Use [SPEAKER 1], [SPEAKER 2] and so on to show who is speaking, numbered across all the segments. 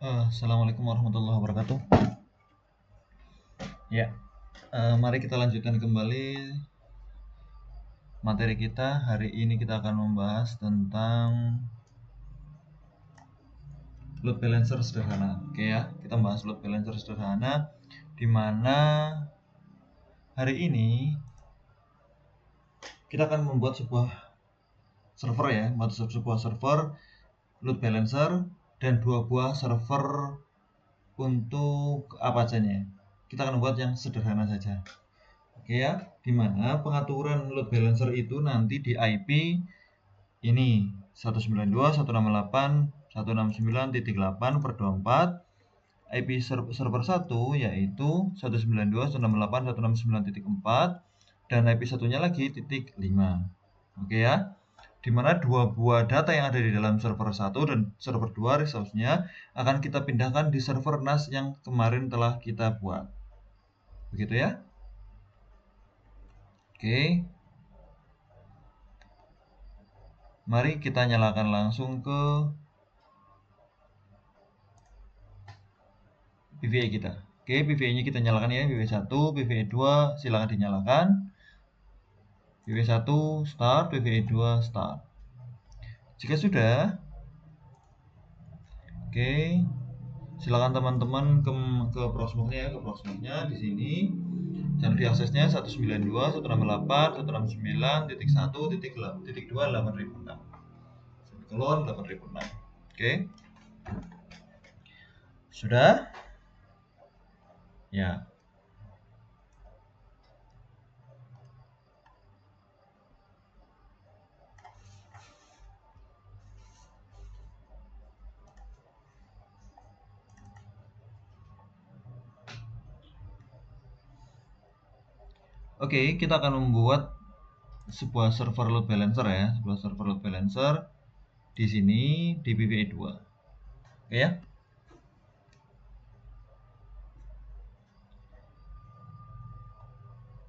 [SPEAKER 1] Assalamualaikum warahmatullahi wabarakatuh. Ya, mari kita lanjutkan kembali materi kita. Hari ini kita akan membahas tentang load balancer sederhana. Oke ya, kita membahas load balancer sederhana, di mana hari ini kita akan membuat sebuah server ya, sebuah server load balancer dan dua buah server untuk apa sajanya. Kita akan membuat yang sederhana saja. Oke ya, dimana pengaturan load balancer itu nanti di IP ini 192.168.169.8/24, IP server 1 yaitu 192.168.169.4 dan IP satunya lagi titik 5. Oke ya, dimana dua buah data yang ada di dalam server 1 dan server 2 resource-nya akan kita pindahkan di server NAS yang kemarin telah kita buat. Begitu ya. Oke. Mari kita nyalakan langsung ke PVA kita. Oke, PVA-nya kita nyalakan ya, PVA 1, PVA 2 silakan dinyalakan. PVA 1 start, PVA 2 start. Jika sudah, oke, silakan teman-teman ke Proxmox-nya ya, ke Proxmox-nya di sini. Channel diaksesnya 192.168.1.1.2.8006. Semikolon 8006. Oke. Sudah? Ya. Oke, kita akan membuat sebuah server load balancer ya, sebuah server load balancer di sini di PVA 2. Oke ya.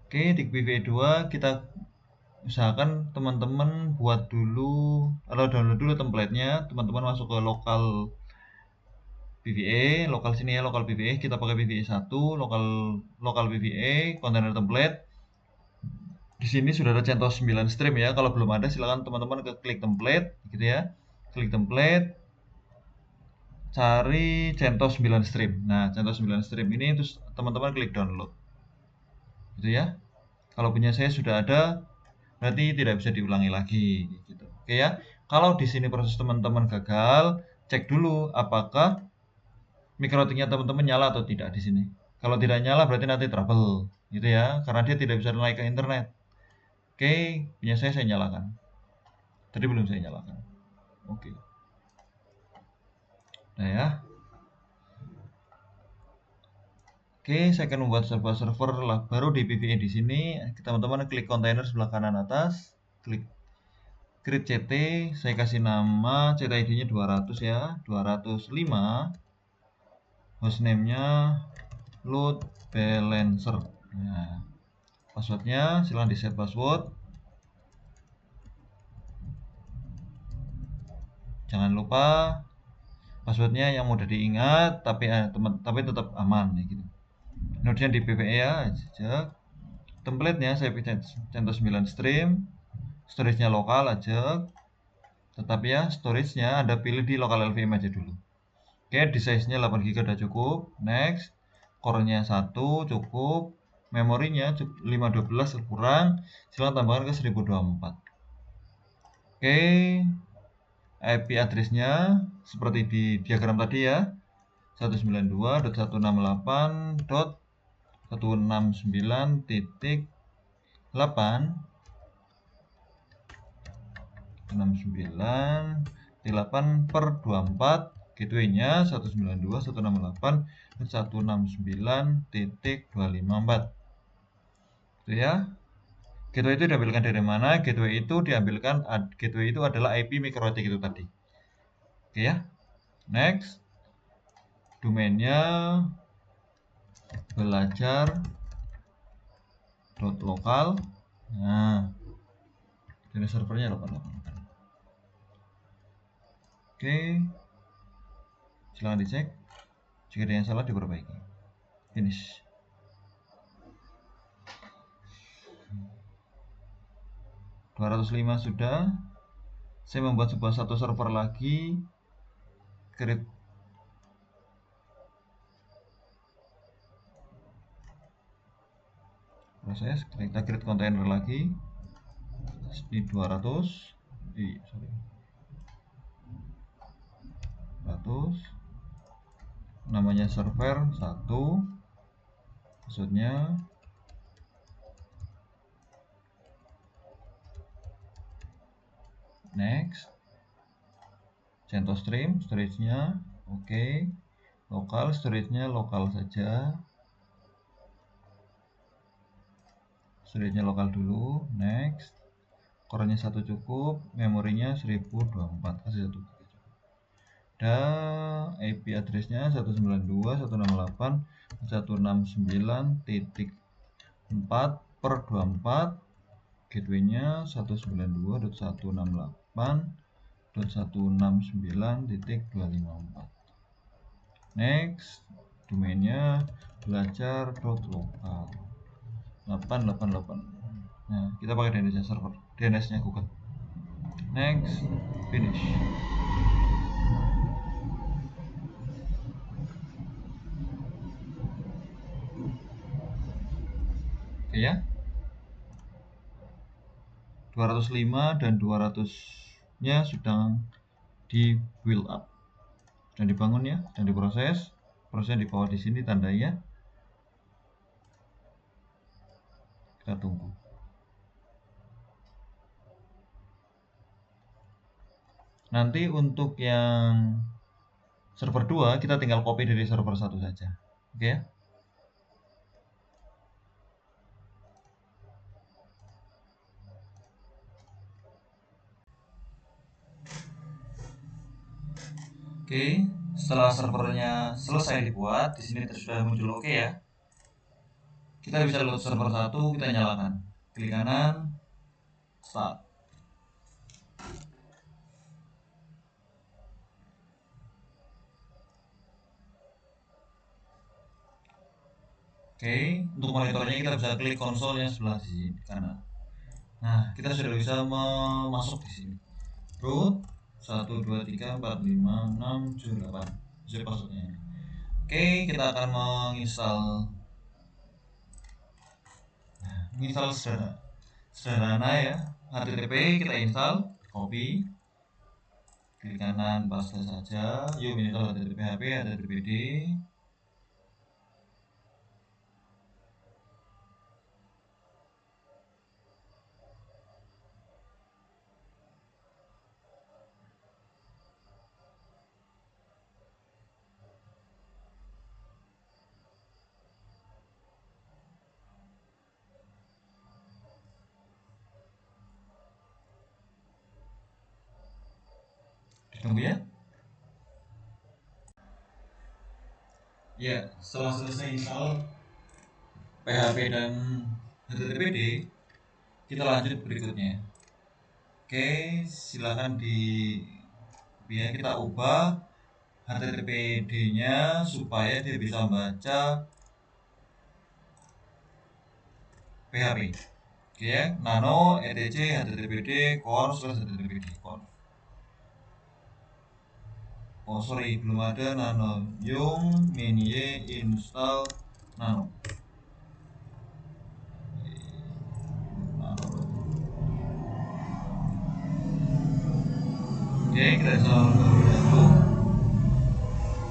[SPEAKER 1] Oke, di PVA 2 kita usahakan teman-teman buat dulu atau download dulu template-nya. Teman-teman masuk ke lokal PVA, lokal sini ya, lokal PVA. Kita pakai PVA 1, lokal PVA, container template. Di sini sudah ada CentOS 9 stream ya. Kalau belum ada silakan teman-teman ke klik template gitu ya. Klik template, cari CentOS 9 stream. Nah, CentOS 9 stream ini terus teman-teman klik download. Gitu ya. Kalau punya saya sudah ada, berarti tidak bisa diulangi lagi gitu. Oke ya. Kalau di sini proses teman-teman gagal, cek dulu apakah mikrotiknya teman-teman nyala atau tidak di sini. Kalau tidak nyala berarti nanti trouble gitu ya, karena dia tidak bisa naik ke internet. Oke, punya saya nyalakan. Tadi belum saya nyalakan. Oke. Nah ya. Oke, saya akan membuat sebuah server baru di PVA di sini. Teman-teman klik kontainer sebelah kanan atas, klik create CT, saya kasih nama CT ID-nya 200 ya, 205. Hostname-nya load balancer. Nah, passwordnya silahkan di set password. Jangan lupa passwordnya yang mudah diingat tapi tetap aman ya gitu. Node-nya di PVA ya aja. Template-nya saya pilih CentOS 9 stream. Storage-nya lokal aja. Tetapi ya storage-nya Anda pilih di local LVM aja dulu. Oke, di size-nya 8GB udah cukup. Next. Core-nya 1 cukup. Memorinya 512 kurang. Silahkan tambahkan ke 1024. Oke. IP address-nya seperti di diagram tadi ya. 192.168.169.8 69.8/24. Gateway-nya 192.168.169.254. Itu ya. Gateway itu diambilkan dari mana? Gateway itu adalah IP mikrotik itu tadi. Oke ya. Next. Domainnya belajar.lokal. Nah, ini servernya 88. Oke, silahkan dicek. Jika ada yang salah diperbaiki. Finish. ...205 sudah. Saya membuat satu server lagi. Create proses, kita create container lagi. Ini 200. Sorry. 100. Namanya server 1. Maksudnya next. CentOS Stream, storage-nya oke. Lokal, storage-nya lokal saja. Storage-nya lokal dulu. Next. Core-nya 1 cukup, memorinya 1024, kasih 1 GB. Dan IP address-nya 192.168.169.4/24. Gateway-nya 192.168.169.254. Next. Domainnya belajar.lokal 888. Nah, kita pakai DNS server, DNS-nya Google. Next. Finish. Oke ya. 205 dan 200-nya sudah di build up. Dan dibangun ya, dan diproses. Prosesnya di bawah di sini tandai ya. Kita tunggu. Nanti untuk yang server 2 kita tinggal copy dari server 1 saja. Oke ya. Oke, setelah servernya selesai dibuat, di sini sudah muncul oke ya. Kita bisa load server 1, kita nyalakan. Klik kanan, start. Oke, untuk monitornya kita bisa klik konsol yang sebelah sini kanan. Nah, kita sudah bisa masuk di sini. Root 1 2 3 4 5 6 7 8. Bisa passwordnya. Oke, kita akan menginstal sederhana ya. HTTP kita install, copy, klik kanan, paste saja. Yuk install HTTPD. Ditunggu ya. Ya, setelah selesai install PHP dan HTTPD, kita lanjut berikutnya. Oke, silakan kita ubah HTTPD-nya supaya dia bisa baca PHP. Oke ya, nano etc httpd core/httpd core. Oh sorry, belum ada nano. Yung minye install nano. Oke, kita install dulu.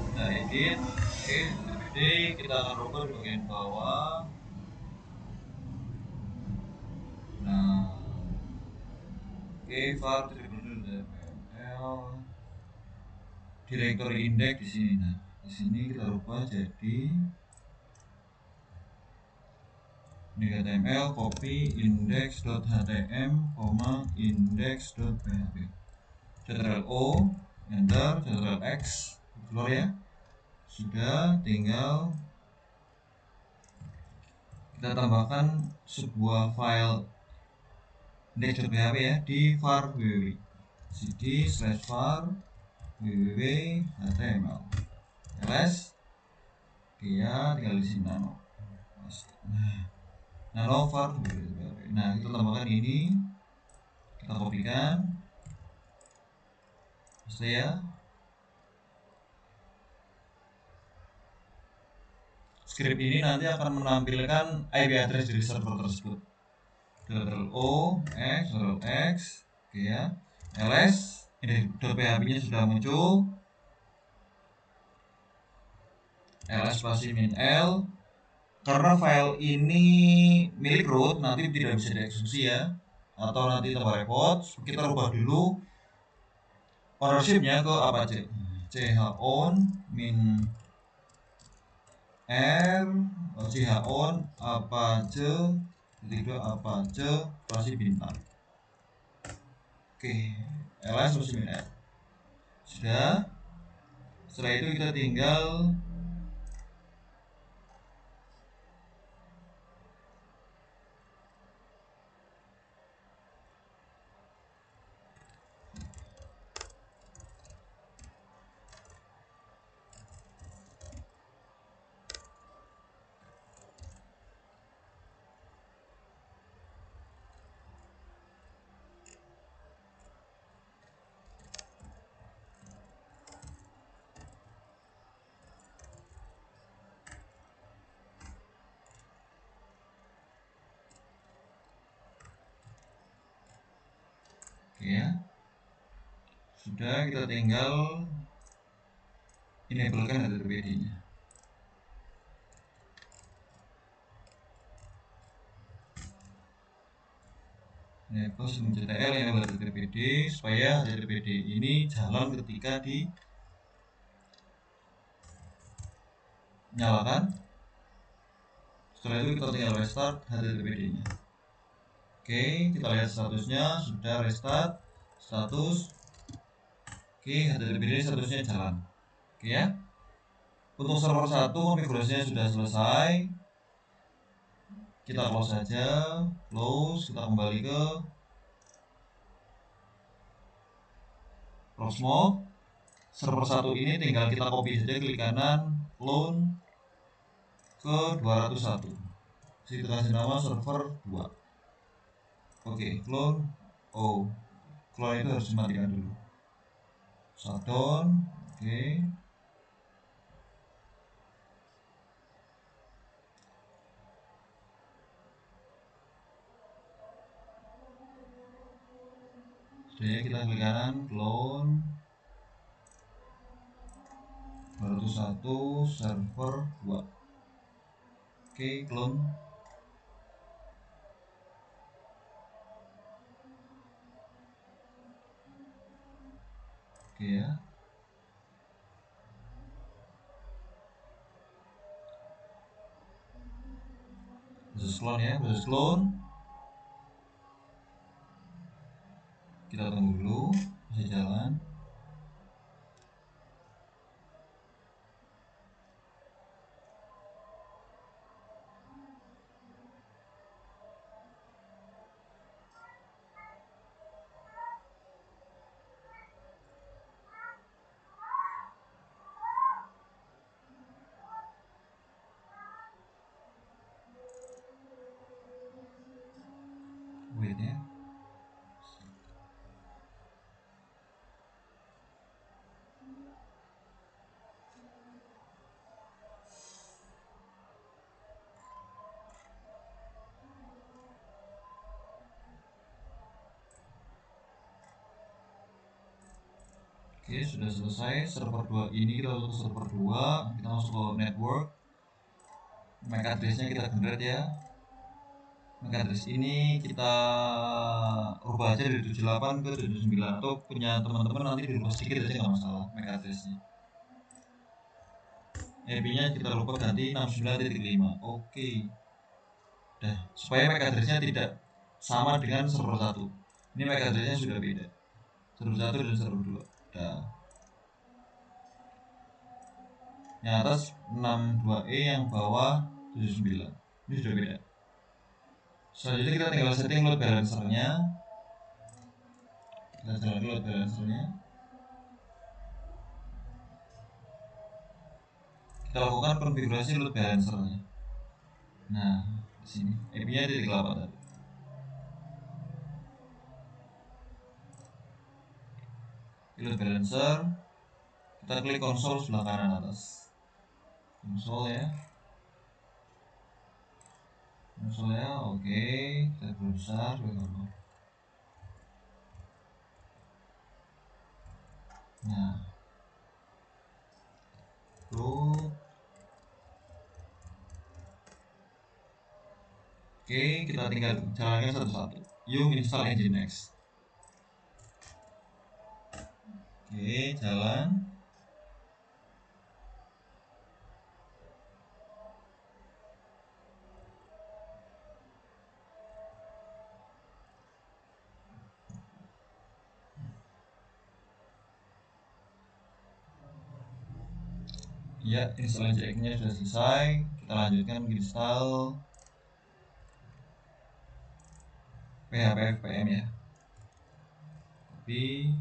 [SPEAKER 1] Kita edit. Oke, httpd kita akan rubah di bagian bawah. Nah, oke, var directory index di sini. Nah, di sini kita rubah jadi HTML copy index.htm, index.php. Ctrl O, enter, Ctrl X, keluar ya. Sudah, tinggal kita tambahkan sebuah file index.php ya di var www. cd/var www.html ls Oke ya, tinggal di sini nano. Nano var. Nah, kita tambahkan ini, kita kopikan, paste ya. Script ini nanti akan menampilkan IP address dari server tersebut. O x, oke ya. ls, ini .php-nya sudah muncul. ls spasi min l. Karena file ini milik root, nanti tidak bisa dieksekusi ya, atau nanti tambah repot. Kita rubah dulu ownership-nya ke Apache. Chown min r chown Apache Apache spasi bintang. Oke, ls spasi min r sudah. Setelah itu kita tinggal ya, sudah, kita tinggal enablekan HTTPD-nya. Enable SIM-CTL enable HTTPD supaya HTTPD ini jalan ketika dinyalakan. Setelah itu kita tinggal restart HTTPD-nya. Oke, kita lihat statusnya sudah restart. Status. Oke, HTTPD statusnya jalan. Oke ya. Untuk server 1 konfigurasinya sudah selesai. Kita close saja. Close, kita kembali ke Proxmox. Server 1 ini tinggal kita copy saja, klik kanan, clone ke 201. Kita kasih nama server 2. Oke, clone. Oh, clone itu harus dimatikan dulu. Shutdown. Oke. Sudah, kita klik kanan, clone 201 server 2. Oke, clone. Oke ya. Proses clone ya, proses clone. Kita tunggu dulu, masih jalan. Wait ya. Oke, sudah selesai server 2 ini. Kita masuk ke server 2, kita masuk ke network. MAC address-nya kita generate ya. MAC address ini kita rubah aja dari 78 ke 79, atau punya teman-teman nanti dirubah sedikit aja nggak masalah MAC address-nya. IP-nya kita rubah ganti 69.5. Oke. Dah, supaya MAC address-nya tidak sama dengan server 1. Ini MAC address-nya sudah beda. Server 1 dan server 2. Dah. Yang atas 62E, yang bawah 79. Ini sudah beda. Selanjutnya kita tinggal setting load balancer-nya. Kita jalan load balancer-nya. kita lakukan konfigurasi load balancer-nya. Nah, di sini IP-nya di 8 tadi. Load balancer, kita klik konsol sebelah kanan atas. Konsol ya. Konsolnya oke, kita perbesar berapa? Nah, root. Oke, kita tinggal jalankan satu-satu. Yuk install Nginx. Oke, jalan. Ya, install Nginx-nya sudah selesai. Kita lanjutkan install PHP FPM ya. Copy.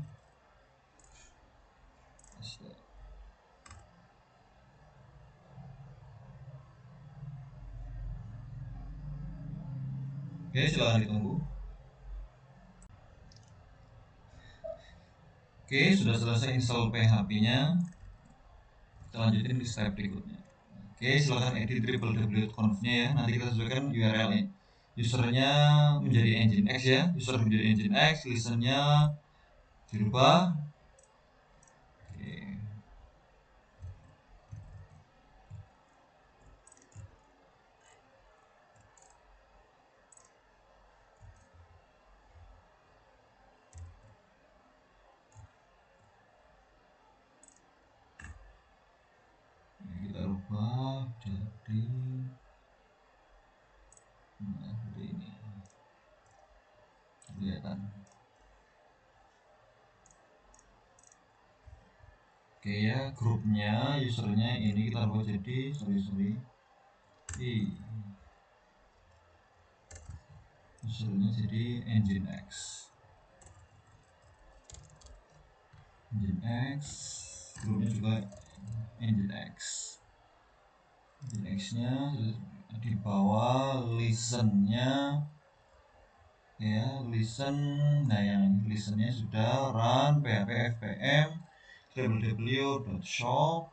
[SPEAKER 1] Oke, silahkan ditunggu. Oke, sudah selesai install PHP-nya. Kita lanjutin di step berikutnya. Oke, silahkan edit www.conf-nya ya. Nanti kita sesuaikan URL-nya. Usernya menjadi Nginx ya. User menjadi Nginx, listen-nya dirubah. Oke. Kita rubah jadi seperti ini. Kelihatan. Oke ya, grupnya, usernya ini kita rubah jadi usernya jadi Nginx. Nginx, grupnya juga Nginx. Nginx-nya di bawah, listen-nya ya, listen. Nah, yang listen-nya sudah run php fpm www.shop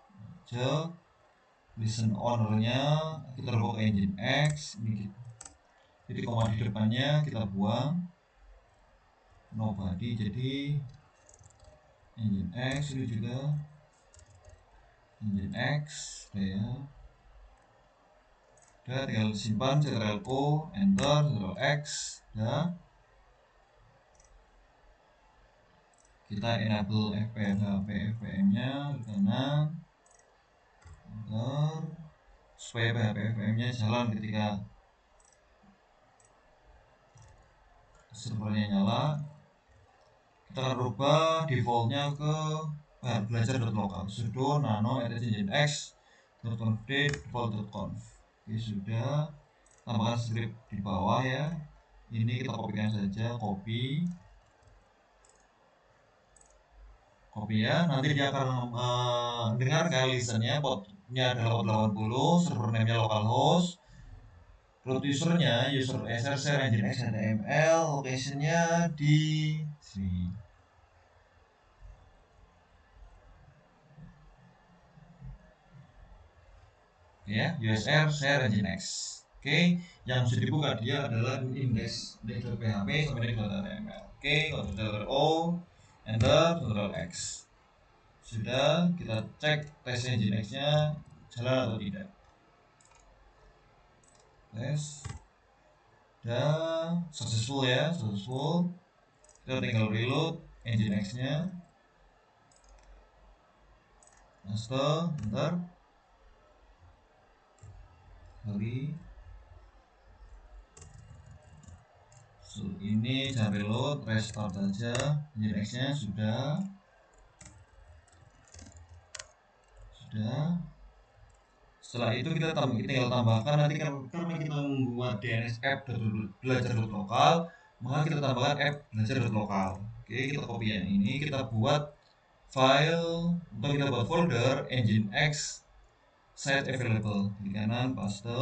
[SPEAKER 1] listen owner-nya kita rubah ke Nginx ini gitu. Jadi komando di depannya kita buang nobody jadi Nginx. Ini juga Nginx ya. Udah, tinggal simpan Ctrl+O, enter, Ctrl+X ya. Kita enable PHP nya ke kanan, enter, supaya PHP nya jalan ketika servernya nyala. Kita akan rubah defaultnya ke belajar.local sudo nano nginx.conf default.conf. Oke, sudah. Tambahkan script di bawah ya. Ini kita kopikan saja, copy ya. Nanti dia akan dengarkan listennya. Portnya adalah 80, server name-nya localhost, root usernya user src nginx html, locationnya di sini ya, usr share nginx. Oke, yang sudah dibuka dia adalah index.php sampai index.html. Oke, Ctrl+O, enter, Ctrl+X. Sudah, kita cek tes Nginx-nya jalan atau tidak. Tes. Dan successful ya, successful. Kita tinggal reload Nginx-nya. Master, enter. Kali. So, ini jangan reload, restart aja. Nginx-nya sudah. Setelah itu kita tinggal tambahkan, nanti karena kita membuat DNS app belajar.lokal, maka kita tambahkan app belajar.lokal. Oke, kita copy yang ini, kita buat file atau kita buat folder Nginx set available, klik kanan paste,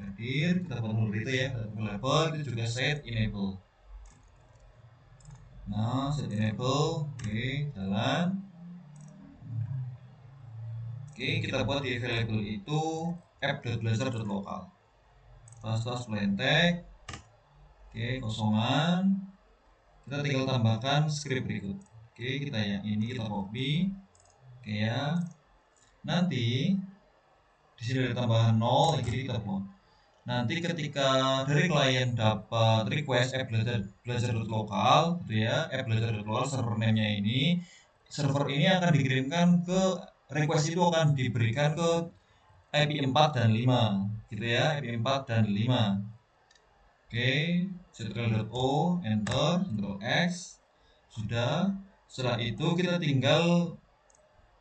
[SPEAKER 1] hadir, kita buat itu ya, available itu juga set enable. Nah, set enable, oke, jalan. Oke, kita buat di available itu app.blazor.local. Paste plain text. Oke, kosongan. Kita tinggal tambahkan script berikut. Oke, kita yang ini kita copy. Oke ya. Nanti di sini ada tambahan 0, jadi kita buat. Nanti ketika dari klien dapat request app.blazor.local gitu ya, app.blazor.local server name-nya ini, server ini akan dikirimkan ke request itu akan diberikan ke IP 4 dan 5 gitu ya, IP 4 dan 5. Oke, ctrl.o, enter, ctrl X, sudah. Setelah itu kita tinggal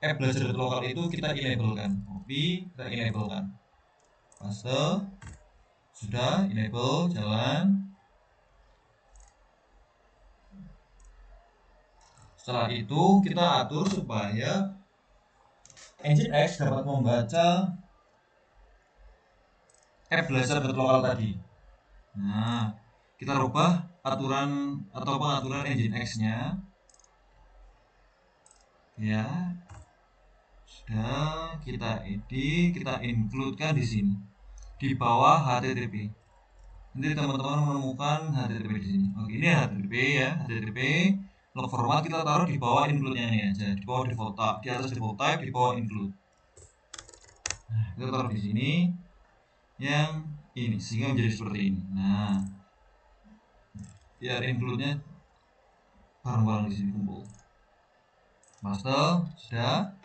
[SPEAKER 1] app.blazor.local itu kita enablekan, copy, kita enablekan, paste, sudah, enable, jalan. Setelah itu kita atur supaya Nginx dapat membaca app.blazor.local tadi. Nah, kita rubah aturan atau pengaturan Nginx-nya. Ya. Sudah, kita edit, kita include-kan di sini. Di bawah HTTP. Nanti teman-teman menemukan HTTP di sini. Oke, ini HTTP ya, HTTP. Log format kita taruh di bawah include-nya ini aja, di bawah default type, di atas default type, di bawah include. Nah, kita taruh di sini yang ini sehingga menjadi seperti ini. Nah, biar include-nya bareng-bareng di sini kumpul. Master sudah.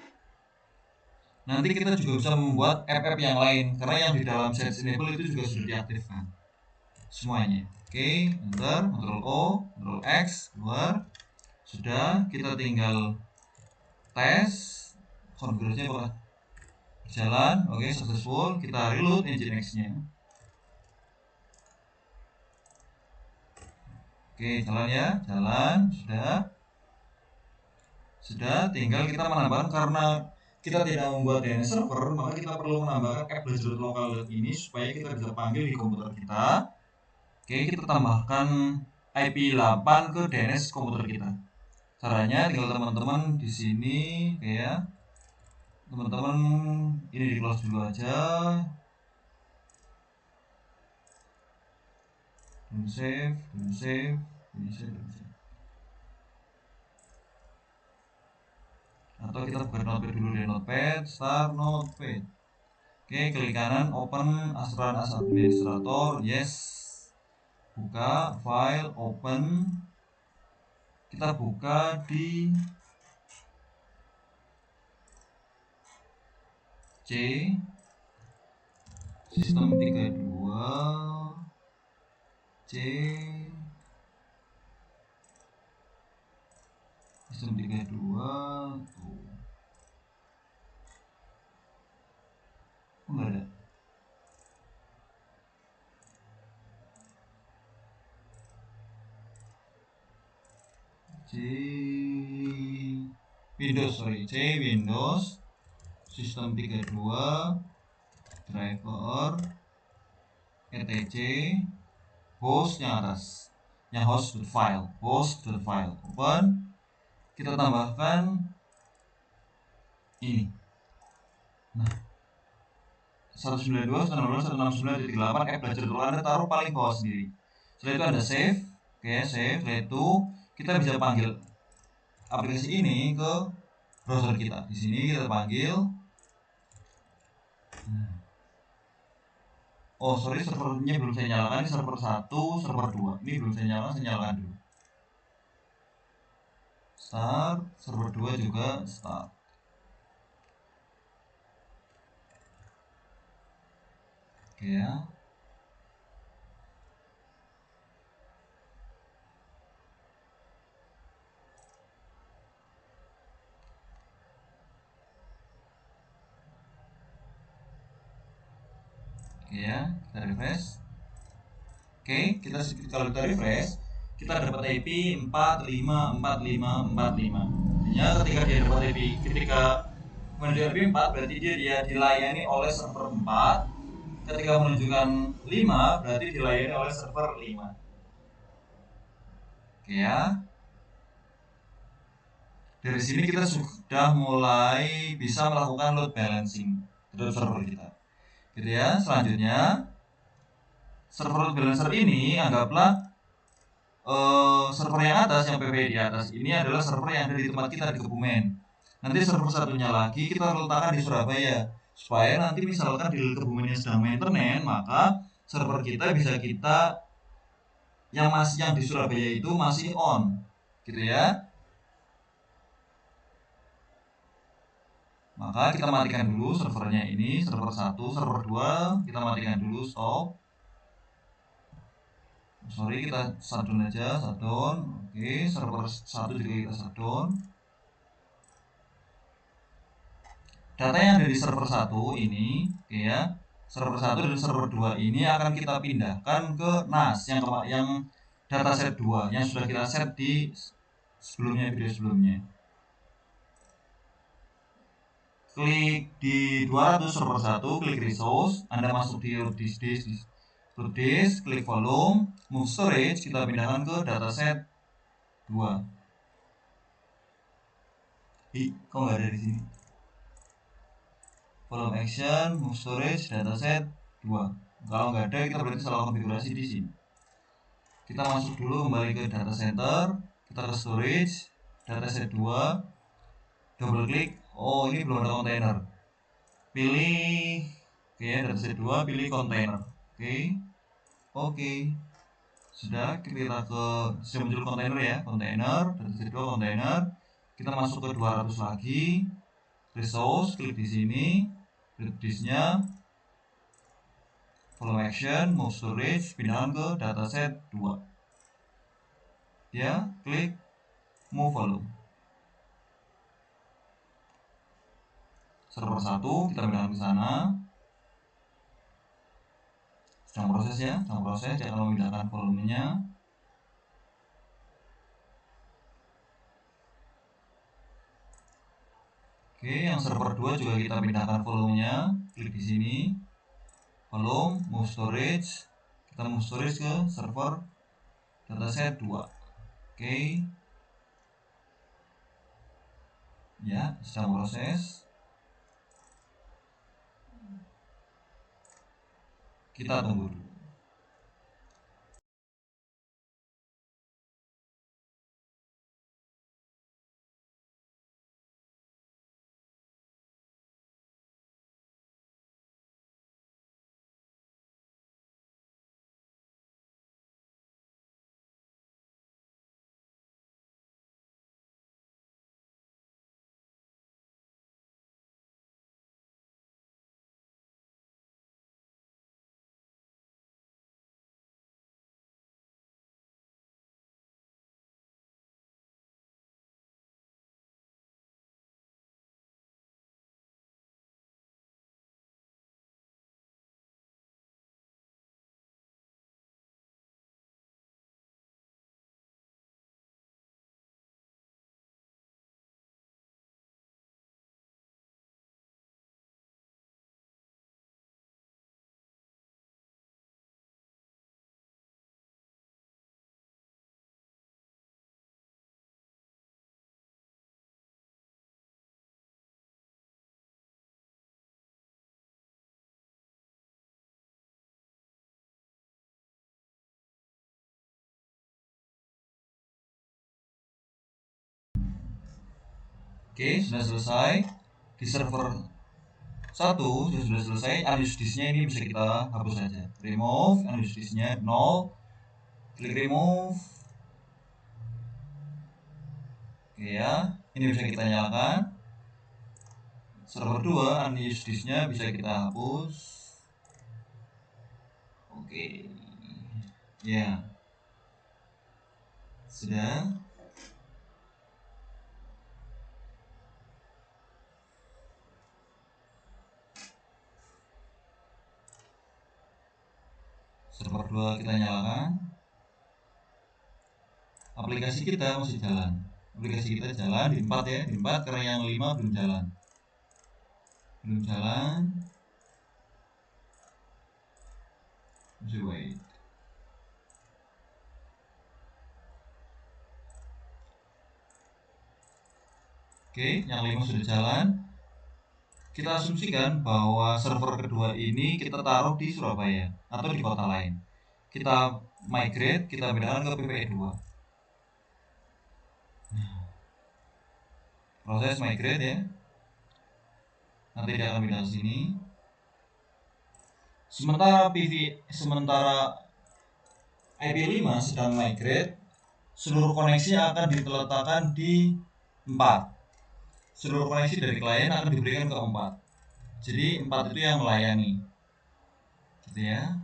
[SPEAKER 1] Nanti kita juga bisa membuat app-app yang lain karena yang di dalam set enable itu juga sudah diaktifkan semuanya. Oke, enter, Ctrl O, Ctrl X, keluar. Sudah, kita tinggal tes konfigurasinya apakah berjalan. Oke, successful. Kita reload Nginx-nya. Oke, jalan ya, jalan. Sudah, tinggal kita menambahkan karena kita tidak membuat DNS server, maka kita perlu menambahkan app.blazor.local ini supaya kita bisa panggil di komputer kita. Oke, kita tambahkan IP 8 ke DNS komputer kita. Caranya tinggal teman-teman di sini kayak teman-teman ini di close dulu aja. Save. Atau kita buka notepad dulu deh, notepad, start notepad. Oke, klik kanan, open Asran as administrator, yes. Buka file, open. Kita buka di C sistem 32 C sistem 32 tuh. Enggak ada. C Windows sistem 32 driver etc host yang atas, yang host.file open. Kita tambahkan ini. Nah, 192.169.169.8 app.blazor.local Anda taruh paling bawah sendiri. Setelah itu Anda save. Oke, save. Setelah itu kita bisa panggil aplikasi ini ke browser kita. Di sini kita panggil. Oh sorry, servernya belum saya nyalakan. Ini server 1, server 2. Ini belum saya nyalakan dulu. Start, server 2 juga start. Oke ya. Oke ya, kita refresh. Oke, kalau kita refresh, kita dapat IP 454545. Artinya ketika dia dapat IP, ketika menunjukkan IP 4 berarti dia dilayani oleh server 4. Ketika menunjukkan 5 berarti dilayani oleh server 5. Oke ya. Dari sini kita sudah mulai bisa melakukan load balancing terhadap server kita. Gitu ya. Selanjutnya server load balancer ini anggaplah server yang atas, yang PVE di atas ini adalah server yang ada di tempat kita di Kebumen. Nanti server satunya lagi kita letakkan di Surabaya, supaya nanti misalkan di Kebumennya sedang maintenance, maka server kita bisa kita yang di Surabaya itu masih on, gitu ya. Maka kita matikan dulu servernya ini, server 1, server 2 kita matikan dulu, stop. Sorry, kita shutdown aja, shutdown. Oke, server 1 juga kita shutdown. Data yang dari server 1 ini, oke ya, server 1 dan server 2 ini akan kita pindahkan ke NAS yang dataset 2 yang sudah kita set di sebelumnya, video sebelumnya. Klik di 200 server 1, klik resource, Anda masuk di root disk, klik volume, move storage, kita pindahkan ke dataset 2. Kok nggak ada di sini? Volume action, move storage, dataset 2. Kalau nggak ada, kita berarti salah konfigurasi di sini. Kita masuk dulu kembali ke data center, kita ke storage, dataset 2, double klik. Oh, ini belum ada kontainer. Pilih, oke ya, dataset 2, pilih kontainer. Oke. Sudah, sudah muncul kontainer ya, kontainer, dataset 2 kontainer. Kita masuk ke 200 lagi, resource, klik di sini, disknya, volume action, move storage, pindahkan ke dataset 2. Ya, klik move volume. Server 1 kita pindahkan ke sana. Sedang proses ya, dia akan memindahkan volumenya. Oke, yang server 2 juga kita pindahkan volumenya. Klik di sini, volume, move storage. Kita move storage ke server dataset 2. Oke. Ya, sedang proses. Kita tunggu dulu. Oke, sudah selesai. Di server 1 sudah selesai. Unused disknya ini bisa kita hapus saja. Remove, unused disknya 0. Klik remove. Oke ya, ini bisa kita nyalakan. Server 2 unused disknya bisa kita hapus. Oke. Ya. Sudah. Server 2 kita nyalakan. Aplikasi kita masih jalan. Aplikasi kita jalan di 4 ya, di 4 karena yang 5 belum jalan. belum jalan, masih wait. Oke, yang 5 sudah jalan. Kita asumsikan bahwa server kedua ini kita taruh di Surabaya atau di kota lain. Kita migrate, kita pindahkan ke PPE 2. Proses migrate ya. Nanti dia akan pindah ke sini. Sementara IP5 sedang migrate, seluruh koneksi akan diletakkan di 4. Seluruh koneksi dari klien akan diberikan ke 4. Jadi 4 itu yang melayani. Gitu ya.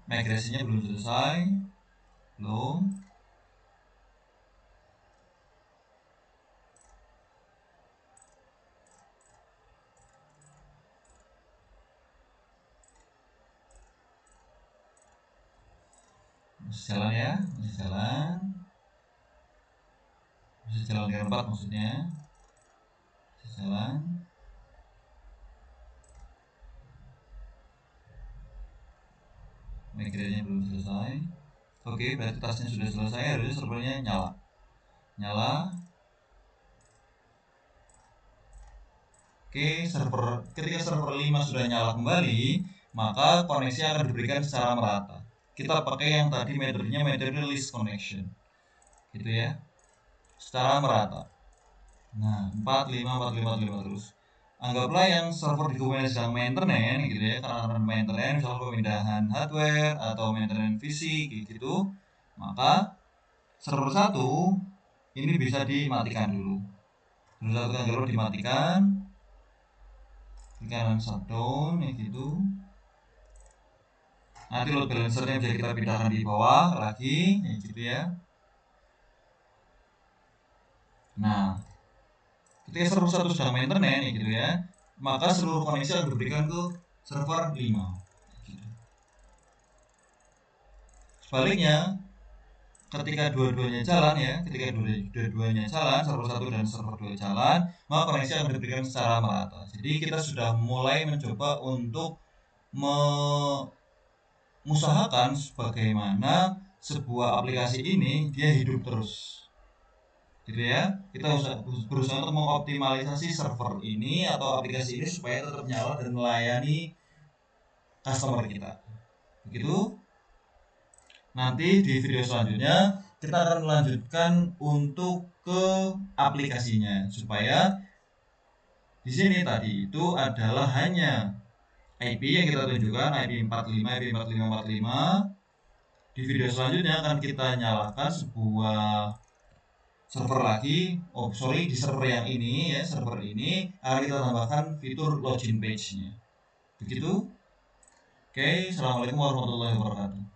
[SPEAKER 1] Migrasinya belum selesai. Belum. Masih jalan ya, masih jalan. Masih jalan dengan 4 maksudnya. Masih jalan. Migrasinya belum selesai. Oke, berarti tasnya sudah selesai, harusnya servernya nyala. Nyala. Oke, ketika server 5 sudah nyala kembali, maka koneksi akan diberikan secara merata. Kita pakai yang tadi metode list connection. Gitu ya. Secara merata. Nah, 4, 5 terus. Anggaplah yang server di Kubernetes sedang maintenance gitu ya, karena maintenance misalnya pemindahan hardware atau maintenance fisik gitu. Maka server 1 ini bisa dimatikan dulu. Server 1 dulu dimatikan. Kanan shutdown ya gitu. Nanti load balancernya bisa kita pindahkan di bawah lagi ya gitu ya. Nah, ketika server 1 sedang maintenance ya gitu ya, maka seluruh koneksi akan diberikan ke server 5 gitu. Sebaliknya, ketika dua-duanya jalan ya, server 1 dan server 2 jalan, maka koneksi akan diberikan secara merata. Jadi kita sudah mulai mencoba untuk mengusahakan bagaimana sebuah aplikasi ini dia hidup terus. Gitu ya. Kita berusaha untuk mengoptimalisasi server ini atau aplikasi ini supaya tetap nyala dan melayani customer kita. Begitu. Nanti di video selanjutnya kita akan melanjutkan untuk ke aplikasinya supaya di sini tadi itu adalah hanya IP yang kita tunjukkan, IP 45, IP 4545. Di video selanjutnya akan kita nyalakan sebuah server lagi. Di server yang ini ya, server ini akan kita tambahkan fitur login page-nya. Begitu. Oke, assalamualaikum warahmatullahi wabarakatuh.